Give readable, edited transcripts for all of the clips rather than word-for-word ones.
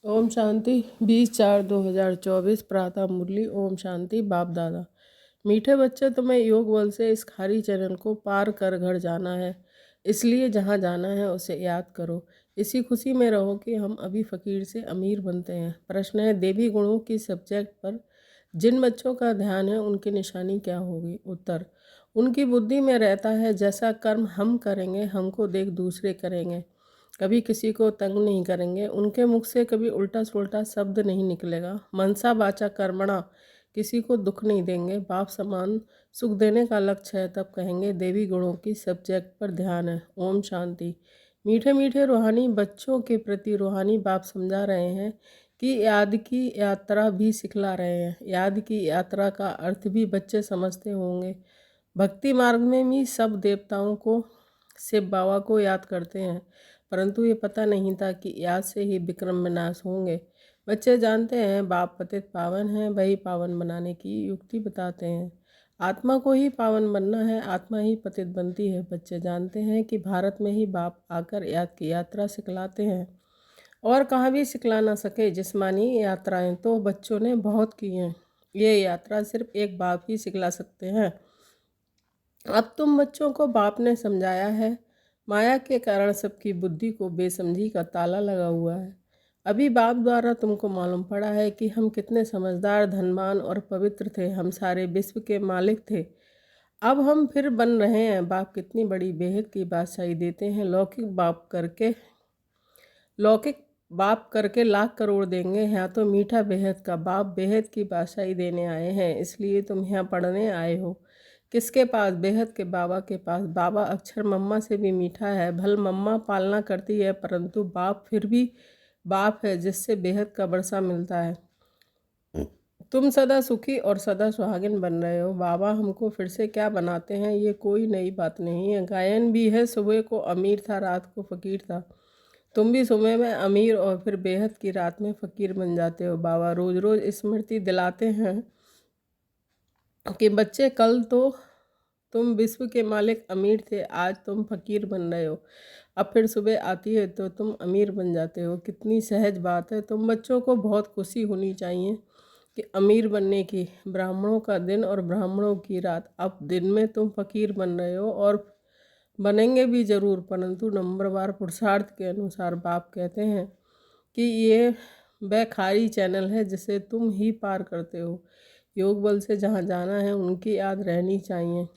ओम शांति 20/4/2024 प्रातः मुरली। ओम शांति। बाप दादा। मीठे बच्चे, तुम्हें योग बल से इस खारी चरण को पार कर घर जाना है। इसलिए जहाँ जाना है उसे याद करो। इसी खुशी में रहो कि हम अभी फ़कीर से अमीर बनते हैं। प्रश्न है, देवी गुणों की सब्जेक्ट पर जिन बच्चों का ध्यान है उनकी निशानी क्या होगी? उत्तर, उनकी बुद्धि में रहता है जैसा कर्म हम करेंगे हमको देख दूसरे करेंगे। कभी किसी को तंग नहीं करेंगे। उनके मुख से कभी उल्टा सुल्टा शब्द नहीं निकलेगा। मनसा वाचा कर्मणा, किसी को दुख नहीं देंगे। बाप समान सुख देने का लक्ष्य है तब कहेंगे देवी गुणों की सब्जेक्ट पर ध्यान है। ओम शांति। मीठे मीठे रूहानी बच्चों के प्रति रूहानी बाप समझा रहे हैं कि याद की यात्रा भी सिखला रहे हैं। याद की यात्रा का अर्थ भी बच्चे समझते होंगे। भक्ति मार्ग में भी सब देवताओं को, शिव बाबा को याद करते हैं, परंतु ये पता नहीं था कि याद से ही विक्रम विनाश होंगे। बच्चे जानते हैं बाप पतित पावन है, वही पावन बनाने की युक्ति बताते हैं। आत्मा को ही पावन बनना है, आत्मा ही पतित बनती है। बच्चे जानते हैं कि भारत में ही बाप आकर याद की यात्रा सिखलाते हैं और कहाँ भी सिखला ना सके। जिस्मानी यात्राएं तो बच्चों ने बहुत की हैं, ये यात्रा सिर्फ एक बाप ही सिखला सकते हैं। अब तुम बच्चों को बाप ने समझाया है। माया के कारण सबकी बुद्धि को बेसमझी का ताला लगा हुआ है। अभी बाप द्वारा तुमको मालूम पड़ा है कि हम कितने समझदार, धनवान और पवित्र थे। हम सारे विश्व के मालिक थे। अब हम फिर बन रहे हैं। बाप कितनी बड़ी बेहद की बादशाही देते हैं। लौकिक बाप करके लाख करोड़ देंगे। यहाँ तो मीठा बेहद का बाप बेहद की बादशाही देने आए हैं। इसलिए तुम यहाँ पढ़ने आए हो। किसके पास? बेहद के बाबा के पास। बाबा अक्षर मम्मा से भी मीठा है। भल मम्मा पालना करती है, परंतु बाप फिर भी बाप है, जिससे बेहद का वर्षा मिलता है। तुम सदा सुखी और सदा सुहागिन बन रहे हो। बाबा हमको फिर से क्या बनाते हैं, ये कोई नई बात नहीं है। गायन भी है, सुबह को अमीर था, रात को फ़कीर था। तुम भी सुबह में अमीर और फिर बेहद की रात में फ़कीर बन जाते हो। बाबा रोज़ रोज़ स्मृति दिलाते हैं कि बच्चे, कल तो तुम विश्व के मालिक अमीर थे, आज तुम फ़कीर बन रहे हो। अब फिर सुबह आती है तो तुम अमीर बन जाते हो। कितनी सहज बात है। तुम बच्चों को बहुत खुशी होनी चाहिए कि अमीर बनने की। ब्राह्मणों का दिन और ब्राह्मणों की रात। अब दिन में तुम फ़कीर बन रहे हो और बनेंगे भी ज़रूर, परंतु नंबरवार पुरुषार्थ के अनुसार। बाप कहते हैं कि ये वह खारी चैनल है जिसे तुम ही पार करते हो। योग बल से जहाँ जाना है उनकी याद रहनी चाहिए।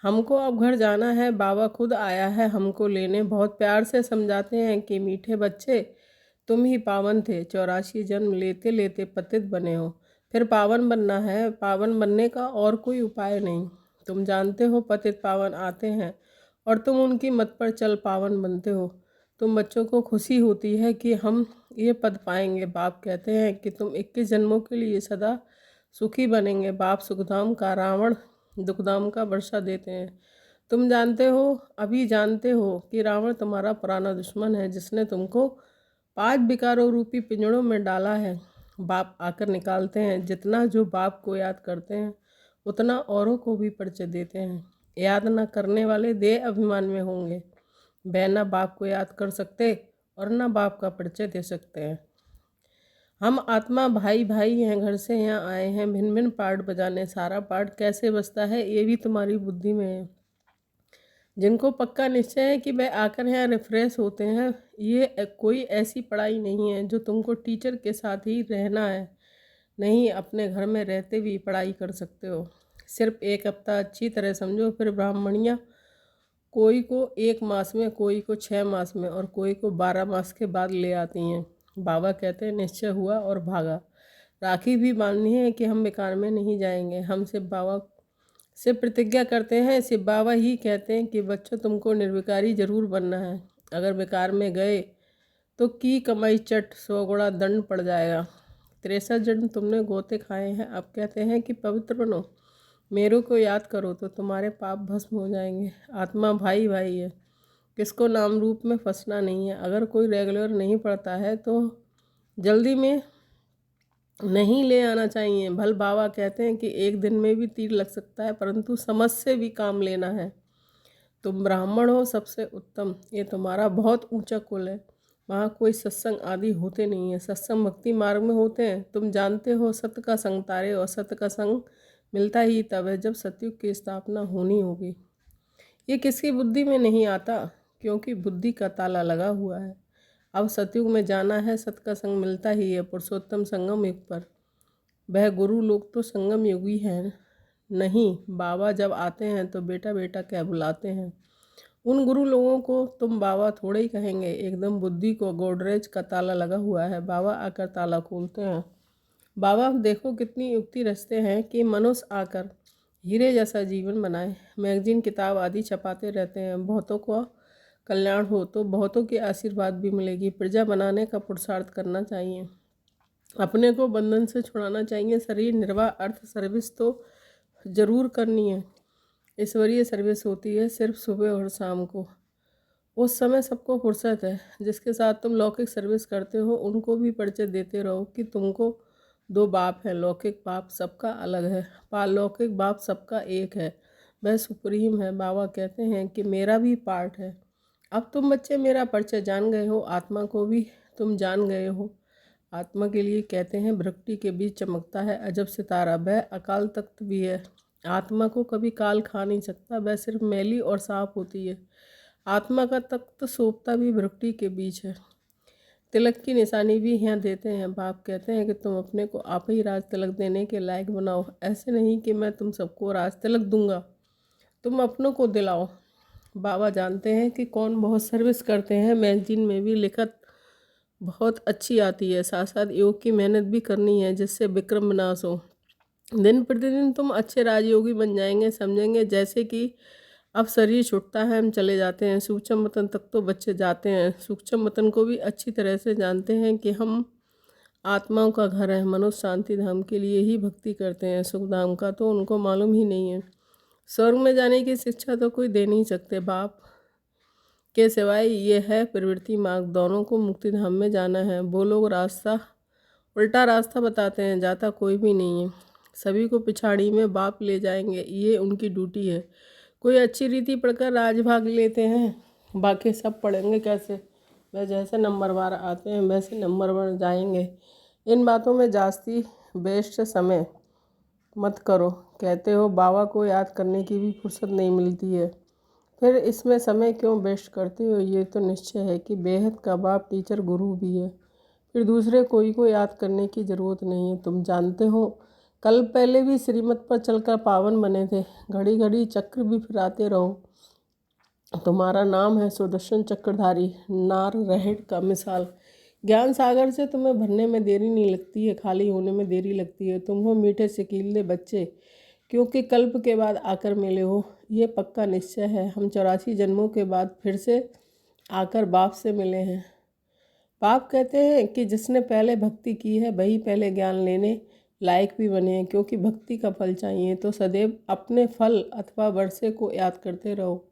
हमको अब घर जाना है। बाबा खुद आया है हमको लेने। बहुत प्यार से समझाते हैं कि मीठे बच्चे, तुम ही पावन थे। 84 जन्म लेते लेते पतित बने हो, फिर पावन बनना है। पावन बनने का और कोई उपाय नहीं। तुम जानते हो पतित पावन आते हैं और तुम उनकी मत पर चल पावन बनते हो। तुम बच्चों को खुशी होती है कि हम ये पद पाएंगे। बाप कहते हैं कि तुम 21 जन्मों के लिए सदा सुखी बनेंगे। बाप सुखधाम का, रावण दुखधाम का वर्षा देते हैं। तुम जानते हो, अभी जानते हो कि रावण तुम्हारा पुराना दुश्मन है, जिसने तुमको 5 विकारों रूपी पिंजड़ों में डाला है। बाप आकर निकालते हैं। जितना जो बाप को याद करते हैं उतना औरों को भी परिचय देते हैं। याद न करने वाले देह अभिमान में होंगे। वह न बाप को याद कर सकते और न बाप का परिचय दे सकते हैं। हम आत्मा भाई भाई हैं, घर से यहाँ आए हैं भिन्न भिन्न पार्ट बजाने। सारा पार्ट कैसे बजता है ये भी तुम्हारी बुद्धि में है। जिनको पक्का निश्चय है कि वह आकर यहाँ रिफ्रेश होते हैं। ये कोई ऐसी पढ़ाई नहीं है जो तुमको टीचर के साथ ही रहना है। नहीं, अपने घर में रहते भी पढ़ाई कर सकते हो। सिर्फ 1 हफ्ता अच्छी तरह समझो, फिर ब्राह्मणियाँ कोई को 1 मास में, कोई को 6 मास में और कोई को 12 मास के बाद ले आती हैं। बाबा कहते हैं निश्चय हुआ और भागा। राखी भी बांधनी है कि हम बेकार में नहीं जाएंगे। हम शिव बाबा से प्रतिज्ञा करते हैं। शिव बाबा ही कहते हैं कि बच्चों, तुमको निर्विकारी जरूर बनना है। अगर बेकार में गए तो की कमाई चट 100 गुणा दंड पड़ जाएगा। 63 जन्म तुमने गोते खाए हैं। अब कहते हैं कि पवित्र बनो, मेरू को याद करो तो तुम्हारे पाप भस्म हो जाएंगे। आत्मा भाई भाई है, किसको नाम रूप में फंसना नहीं है। अगर कोई रेगुलर नहीं पढ़ता है तो जल्दी में नहीं ले आना चाहिए। भल बाबा कहते हैं कि 1 दिन में भी तीर लग सकता है, परंतु समझ से भी काम लेना है। तुम ब्राह्मण हो सबसे उत्तम, ये तुम्हारा बहुत ऊंचा कुल है। वहाँ कोई सत्संग आदि होते नहीं है। सत्संग भक्ति मार्ग में होते हैं। तुम जानते हो सत्य का संग तारे, और सत्य का संग मिलता ही तब है जब सतयुग की स्थापना होनी होगी। ये किसकी बुद्धि में नहीं आता, क्योंकि बुद्धि का ताला लगा हुआ है। अब सतयुग में जाना है, सत्य का संग मिलता ही है पुरुषोत्तम संगम युग पर। वह गुरु लोग तो संगम युगी हैं नहीं। बाबा जब आते हैं तो बेटा बेटा क्या बुलाते हैं। उन गुरु लोगों को तुम बाबा थोड़े ही कहेंगे। एकदम बुद्धि को गोडरेज का ताला लगा हुआ है, बाबा आकर ताला खोलते हैं। बाबा देखो कितनी युक्ति रचते हैं कि मनुष्य आकर हीरे जैसा जीवन बनाए। मैगजीन किताब आदि छपाते रहते हैं। बहुतों को कल्याण हो तो बहुतों के आशीर्वाद भी मिलेगी। प्रजा बनाने का पुरुषार्थ करना चाहिए, अपने को बंधन से छुड़ाना चाहिए। शरीर निर्वाह अर्थ सर्विस तो ज़रूर करनी है। ईश्वरीय सर्विस होती है सिर्फ सुबह और शाम को। उस समय सबको फुर्सत है। जिसके साथ तुम लौकिक सर्विस करते हो उनको भी परिचय देते रहो कि तुमको दो बाप है। लौकिक बाप सबका अलग है, पारलौकिक बाप सबका एक है। वह सुप्रीम है। बाबा कहते हैं कि मेरा भी पार्ट है। अब तुम बच्चे मेरा परिचय जान गए हो, आत्मा को भी तुम जान गए हो। आत्मा के लिए कहते हैं भ्रकुटी के बीच चमकता है अजब सितारा। वह अकाल तख्त भी है। आत्मा को कभी काल खा नहीं सकता, वह सिर्फ मैली और साफ होती है। आत्मा का तख्त सोपता भी भ्रकुटी के बीच है। तिलक की निशानी भी यहाँ देते हैं। बाप कहते हैं कि तुम अपने को आप ही राज तिलक देने के लायक बनाओ। ऐसे नहीं कि मैं तुम सबको राज तिलक दूंगा, तुम अपनों को दिलाओ। बाबा जानते हैं कि कौन बहुत सर्विस करते हैं। मैगजीन में भी लिखत बहुत अच्छी आती है। साथ साथ योग की मेहनत भी करनी है जिससे विक्रम विनाश हो। दिन प्रतिदिन तुम अच्छे राजयोगी बन जाएंगे। समझेंगे जैसे कि अब शरीर छूटता है, हम चले जाते हैं। सूक्ष्म वतन तक तो बच्चे जाते हैं। सूक्ष्म वतन को भी अच्छी तरह से जानते हैं कि हम आत्माओं का घर है। मनुष्य शांति धाम के लिए ही भक्ति करते हैं, सुख धाम का तो उनको मालूम ही नहीं है। स्वर्ग में जाने की शिक्षा तो कोई दे नहीं सकते बाप के सिवाय। ये है प्रवृत्ति मार्ग, दोनों को मुक्ति धाम में जाना है। वो लोग रास्ता उल्टा रास्ता बताते हैं, जाता कोई भी नहीं है। सभी को पिछाड़ी में बाप ले जाएंगे, ये उनकी ड्यूटी है। कोई अच्छी रीति पढ़कर राजभाग लेते हैं, बाकी सब पढ़ेंगे कैसे। वह जैसे नंबरवार आते हैं वैसे नंबरवार जाएंगे। इन बातों में जास्ती वेस्ट समय मत करो। कहते हो बाबा को याद करने की भी फुर्सत नहीं मिलती है, फिर इसमें समय क्यों वेस्ट करते हो। ये तो निश्चय है कि बेहद का बाप टीचर गुरु भी है, फिर दूसरे कोई को याद करने की ज़रूरत नहीं है। तुम जानते हो कल पहले भी श्रीमत पर चलकर पावन बने थे। घड़ी घड़ी चक्र भी फिराते रहो। तुम्हारा नाम है सुदर्शन चक्रधारी, नार रहेड़ का मिसाल। ज्ञान सागर से तुम्हें भरने में देरी नहीं लगती है, खाली होने में देरी लगती है। तुम हो मीठे सिकीले बच्चे, क्योंकि कल्प के बाद आकर मिले हो। ये पक्का निश्चय है, हम 84 जन्मों के बाद फिर से आकर बाप से मिले हैं। बाप कहते हैं कि जिसने पहले भक्ति की है वही पहले ज्ञान लेने लायक भी बने हैं, क्योंकि भक्ति का फल चाहिए तो सदैव अपने फल अथवा वर्षे को याद करते रहो।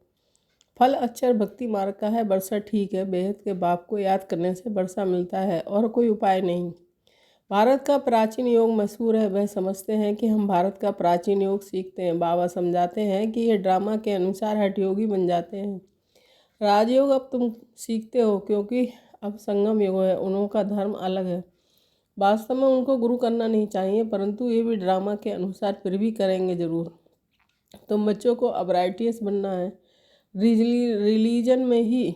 फल अक्षर भक्ति मार्ग का है, वर्षा ठीक है। बेहद के बाप को याद करने से वर्षा मिलता है और कोई उपाय नहीं। भारत का प्राचीन योग मशहूर है। वह समझते हैं कि हम भारत का प्राचीन योग सीखते हैं। बाबा समझाते हैं कि ये ड्रामा के अनुसार हठयोगी बन जाते हैं। राजयोग अब तुम सीखते हो, क्योंकि अब संगम योग है, उनका धर्म अलग है। वास्तव में उनको गुरु करना नहीं चाहिए, परंतु ये भी ड्रामा के अनुसार फिर भी करेंगे ज़रूर। तुम बच्चों को अब राइटियस बनना है। रिलीजन में ही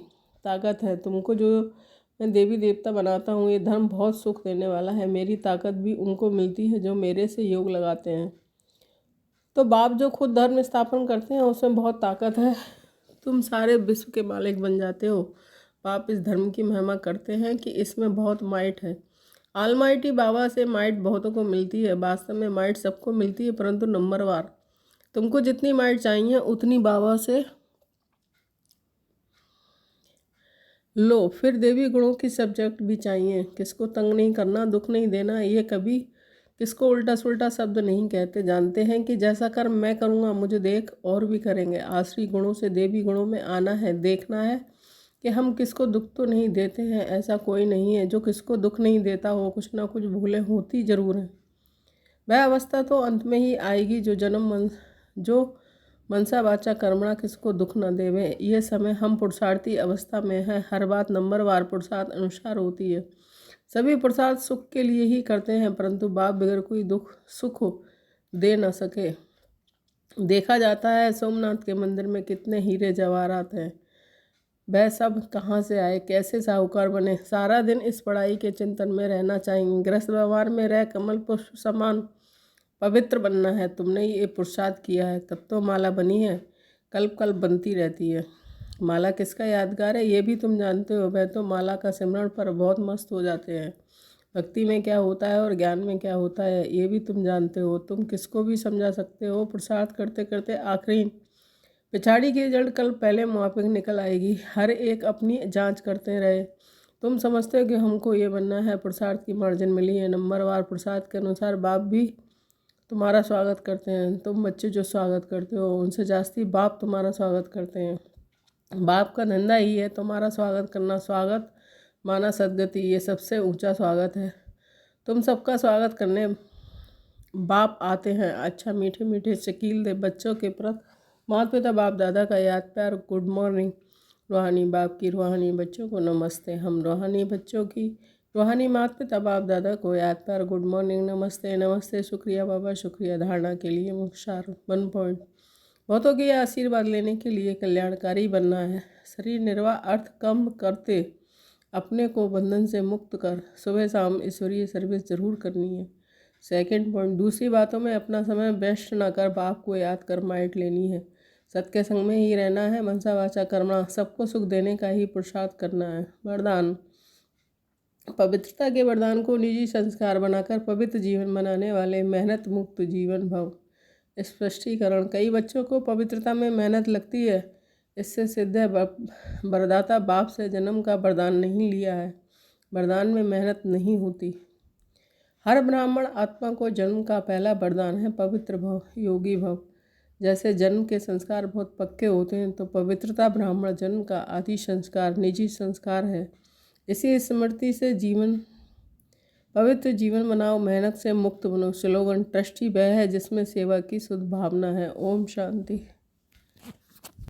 ताकत है। तुमको जो मैं देवी देवता बनाता हूँ, ये धर्म बहुत सुख देने वाला है। मेरी ताकत भी उनको मिलती है जो मेरे से योग लगाते हैं। तो बाप जो खुद धर्म स्थापन करते हैं उसमें बहुत ताकत है। तुम सारे विश्व के मालिक बन जाते हो। बाप इस धर्म की महिमा करते हैं कि इसमें बहुत माइट है। ऑलमाइटी बाबा से माइट बहुतों को मिलती है। वास्तव में माइट सबको मिलती है, परंतु नंबरवार। तुमको जितनी माइट चाहिए उतनी बाबा से लो। फिर देवी गुणों की सब्जेक्ट भी चाहिए। किसको तंग नहीं करना, दुख नहीं देना, ये कभी किसको उल्टा सुल्टा शब्द नहीं कहते। जानते हैं कि जैसा कर्म मैं करूँगा मुझे देख और भी करेंगे। आश्री गुणों से देवी गुणों में आना है। देखना है कि हम किसको दुख तो नहीं देते हैं। ऐसा कोई नहीं है जो किसको दुख नहीं देता हो, कुछ ना कुछ भूलें होती ज़रूर हैं। वह अवस्था तो अंत में ही आएगी जो मनसा वाचा कर्मणा किसको दुख न देवे। ये समय हम पुरुषार्थी अवस्था में है। हर बात नंबरवार पुरुषार्थ अनुसार होती है। सभी पुरुषार्थ सुख के लिए ही करते हैं, परंतु बाप बगैर कोई दुख सुख दे न सके। देखा जाता है सोमनाथ के मंदिर में कितने हीरे जवाहरात हैं। वह सब कहाँ से आए, कैसे साहूकार बने। सारा दिन इस पढ़ाई के चिंतन में रहना चाहिए। गृहस्थ व्यवहार में रह कमल पुष्प समान पवित्र बनना है। तुमने ये पुरुषार्थ किया है, तब तो माला बनी है, कल्प कल्प बनती रहती है। माला किसका यादगार है ये भी तुम जानते हो। वह तो माला का सिमरण पर बहुत मस्त हो जाते हैं। भक्ति में क्या होता है और ज्ञान में क्या होता है ये भी तुम जानते हो। तुम किसको भी समझा सकते हो। पुरुषार्थ करते करते आखिरी पिछाड़ी की जड़ कल पहले मुआफिक निकल आएगी। हर एक अपनी जांच करते रहे। तुम समझते हो कि हमको ये बनना है। पुरुषार्थ की मार्जिन मिली है। नंबरवार पुरुषार्थ के अनुसार बाप भी तुम्हारा स्वागत करते हैं। तुम बच्चे जो स्वागत करते हो उनसे जास्ती बाप तुम्हारा स्वागत करते हैं। बाप का धंधा ही है तुम्हारा स्वागत करना। स्वागत माना सदगति, ये सबसे ऊंचा स्वागत है। तुम सबका स्वागत करने बाप आते हैं। अच्छा मीठे मीठे शकील दे बच्चों के प्रति माता पिता बाप दादा का याद प्यार गुड मॉर्निंग। रूहानी बाप की रूहानी बच्चों को नमस्ते। हम रूहानी बच्चों की रूहानी माता पिता बाप दादा को याद प्यार गुड मॉर्निंग, नमस्ते नमस्ते, शुक्रिया बाबा शुक्रिया। धारणा के लिए मुख्तार 1 पॉइंट। बहुतों के आशीर्वाद लेने के लिए कल्याणकारी बनना है। शरीर निर्वाह अर्थ कम करते अपने को बंधन से मुक्त कर सुबह शाम ईश्वरीय सर्विस जरूर करनी है। 2 पॉइंट। दूसरी बातों में अपना समय वेस्ट न कर बाप को याद कर माइट लेनी है। सत्य के संग में ही रहना है। मनसा वाचा कर्मणा सबको सुख देने का ही पुरुषार्थ करना है। वरदान। पवित्रता के वरदान को निजी संस्कार बनाकर पवित्र जीवन बनाने वाले मेहनत मुक्त जीवन भव। स्पष्टीकरण। कई बच्चों को पवित्रता में मेहनत लगती है। इससे सिद्ध है वरदाता बाप से जन्म का वरदान नहीं लिया है। वरदान में मेहनत नहीं होती। हर ब्राह्मण आत्मा को जन्म का पहला वरदान है पवित्र भव, योगी भव। जैसे जन्म के संस्कार बहुत पक्के होते हैं, तो पवित्रता ब्राह्मण जन्म का आदि संस्कार निजी संस्कार है। इसी स्मृति से जीवन पवित्र जीवन बनाओ, मेहनत से मुक्त बनो। स्लोगन। ट्रस्टी वह है जिसमें सेवा की शुद्ध भावना है। ओम शांति।